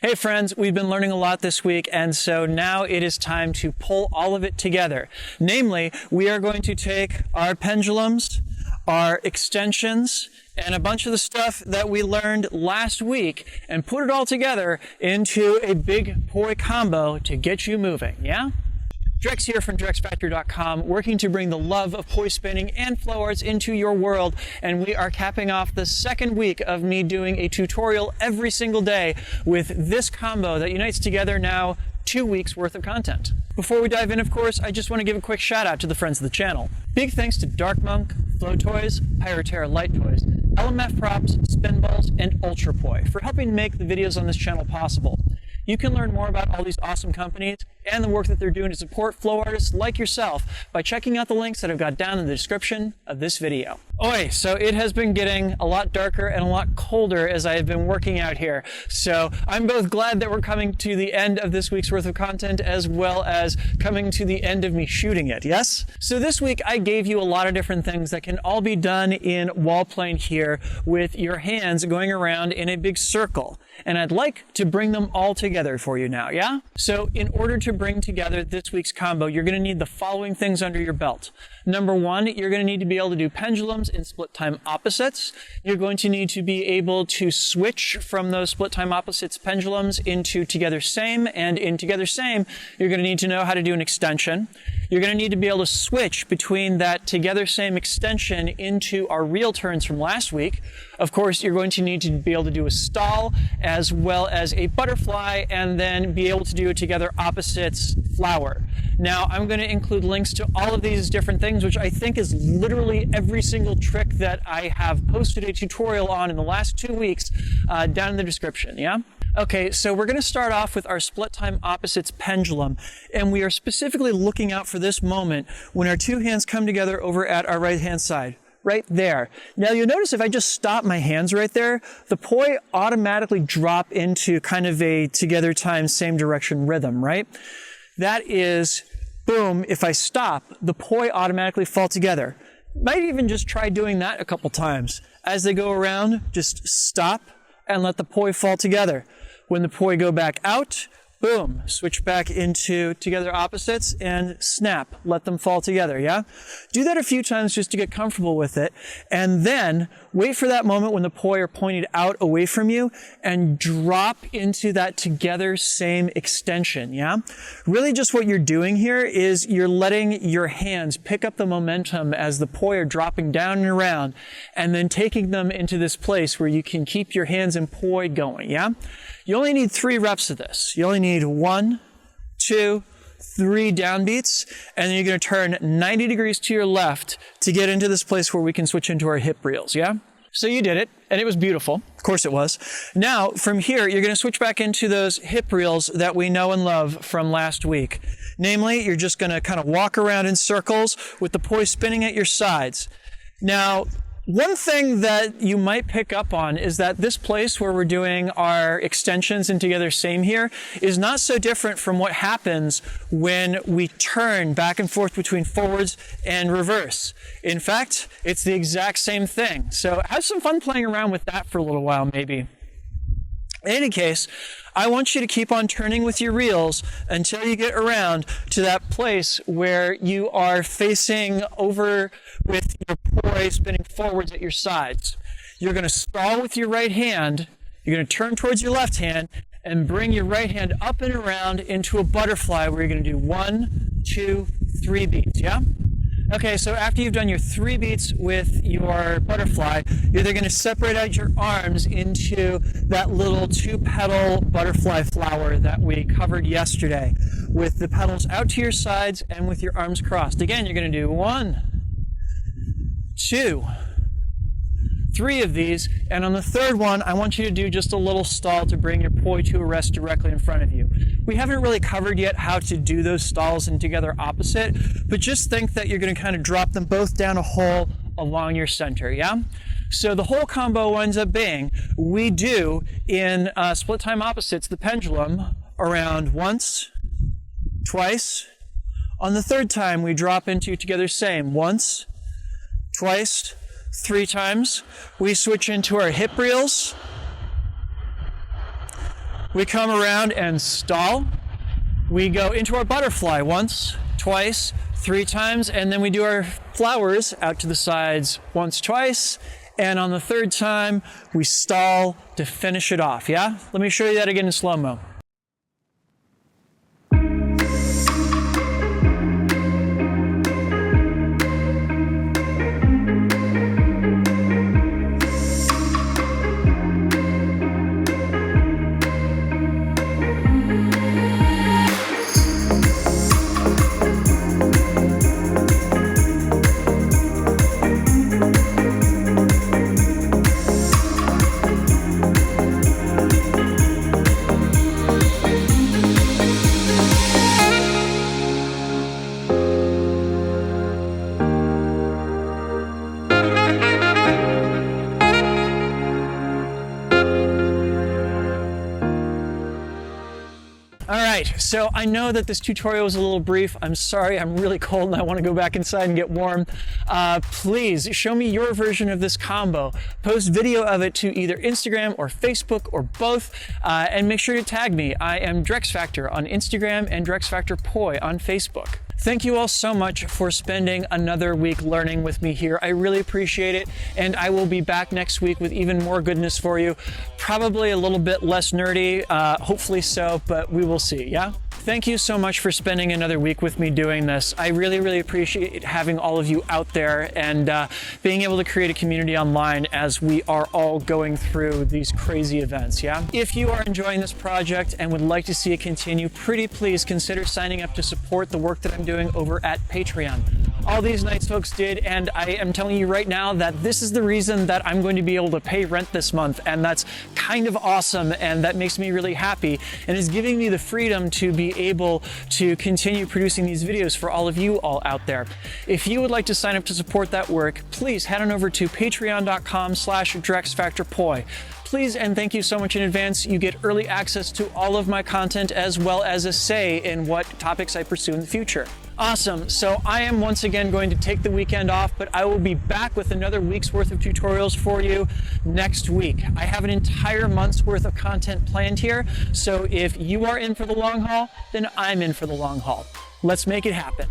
Hey friends, we've been learning a lot this week, and so now it is time to pull all of it together. Namely, we are going to take our pendulums, our extensions, and a bunch of the stuff that we learned last week and put it all together into a big poi combo to get you moving, yeah? Drex here from DrexFactory.com, working to bring the love of poi spinning and flow arts into your world, and we are capping off the second week of me doing a tutorial every single day with this combo that unites together now 2 weeks worth of content. Before we dive in, of course, I just want to give a quick shout out to the friends of the channel. Big thanks to Dark Monk, Flow Toys, Pyroterra Light Toys, LMF Props, Spinballs, and Ultrapoi for helping make the videos on this channel possible. You can learn more about all these awesome companies and the work that they're doing to support flow artists like yourself by checking out the links that I've got down in the description of this video. Oi, so it has been getting a lot darker and a lot colder as I have been working out here. So I'm both glad that we're coming to the end of this week's worth of content as well as coming to the end of me shooting it, yes? So this week I gave you a lot of different things that can all be done in wall plane here with your hands going around in a big circle. And I'd like to bring them all together for you now, yeah? So in order to bring together this week's combo, you're going to need the following things under your belt. Number one, you're going to need to be able to do pendulums in split time opposites. You're going to need to be able to switch from those split time opposites pendulums into together same, and in together same, you're going to need to know how to do an extension. You're going to need to be able to switch between that together same extension into our real turns from last week. Of course, you're going to need to be able to do a stall as well as a butterfly, and then be able to do a together opposites flower. Now, I'm going to include links to all of these different things, which I think is literally every single trick that I have posted a tutorial on in the last 2 weeks down in the description, yeah? Okay, so we're going to start off with our split time opposites pendulum, and we are specifically looking out for this moment when our two hands come together over at our right hand side. Right there. Now you'll notice if I just stop my hands right there, the poi automatically drop into kind of a together time, same direction rhythm, right? That is, boom, if I stop, the poi automatically fall together. Might even just try doing that a couple times. As they go around, just stop and let the poi fall together. When the poi go back out, boom, switch back into together opposites and snap, let them fall together, yeah? Do that a few times just to get comfortable with it, and then wait for that moment when the poi are pointed out away from you and drop into that together same extension, yeah? Really just what you're doing here is you're letting your hands pick up the momentum as the poi are dropping down and around, and then taking them into this place where you can keep your hands in poi going, yeah? You only need 3 reps of this. You only need 1, 2, 3 downbeats, and then you're going to turn 90 degrees to your left to get into this place where we can switch into our hip reels, yeah? So you did it, and it was beautiful. Of course it was. Now, from here, you're going to switch back into those hip reels that we know and love from last week. Namely, you're just going to kind of walk around in circles with the poi spinning at your sides. Now, one thing that you might pick up on is that this place where we're doing our extensions and together same here is not so different from what happens when we turn back and forth between forwards and reverse. In fact, it's the exact same thing. So have some fun playing around with that for a little while maybe. In any case, I want you to keep on turning with your reels until you get around to that place where you are facing over with your poi spinning forwards at your sides. You're going to stall with your right hand, you're going to turn towards your left hand, and bring your right hand up and around into a butterfly where you're going to do 1, 2, 3 beats, yeah? Okay, so after you've done your 3 beats with your butterfly, you're then going to separate out your arms into that little 2-petal butterfly flower that we covered yesterday, with the petals out to your sides and with your arms crossed. Again, you're going to do 1, 2, 3 of these, and on the third one, I want you to do just a little stall to bring your poi to a rest directly in front of you. We haven't really covered yet how to do those stalls in together opposite, but just think that you're going to kind of drop them both down a hole along your center, yeah? So the whole combo ends up being, we do in split time opposites, the pendulum, around once, twice. On the third time, we drop into together same, once, twice, 3 times. We switch into our hip reels. We come around and stall. We go into our butterfly once, twice, 3 times, and then we do our flowers out to the sides once, twice, and on the 3rd time, we stall to finish it off, yeah? Let me show you that again in slow-mo. So I know that this tutorial was a little brief. I'm sorry, I'm really cold and I want to go back inside and get warm. Please show me your version of this combo. Post video of it to either Instagram or Facebook or both, and make sure to tag me. I am DrexFactor on Instagram and DrexFactorPoi on Facebook. Thank you all so much for spending another week learning with me here. I really appreciate it, and I will be back next week with even more goodness for you. Probably a little bit less nerdy, hopefully so, but we will see, yeah? Thank you so much for spending another week with me doing this. I really, really appreciate having all of you out there and being able to create a community online as we are all going through these crazy events, yeah? If you are enjoying this project and would like to see it continue, pretty please consider signing up to support the work that I'm doing over at Patreon. All these nice folks did, and I am telling you right now that this is the reason that I'm going to be able to pay rent this month, and that's kind of awesome, and that makes me really happy, and is giving me the freedom to be able to continue producing these videos for all of you all out there. If you would like to sign up to support that work, please head on over to patreon.com/DrexFactorPoi. Please and thank you so much in advance. You get early access to all of my content as well as a say in what topics I pursue in the future. Awesome, so I am once again going to take the weekend off, but I will be back with another week's worth of tutorials for you next week. I have an entire month's worth of content planned here, so if you are in for the long haul, then I'm in for the long haul. Let's make it happen.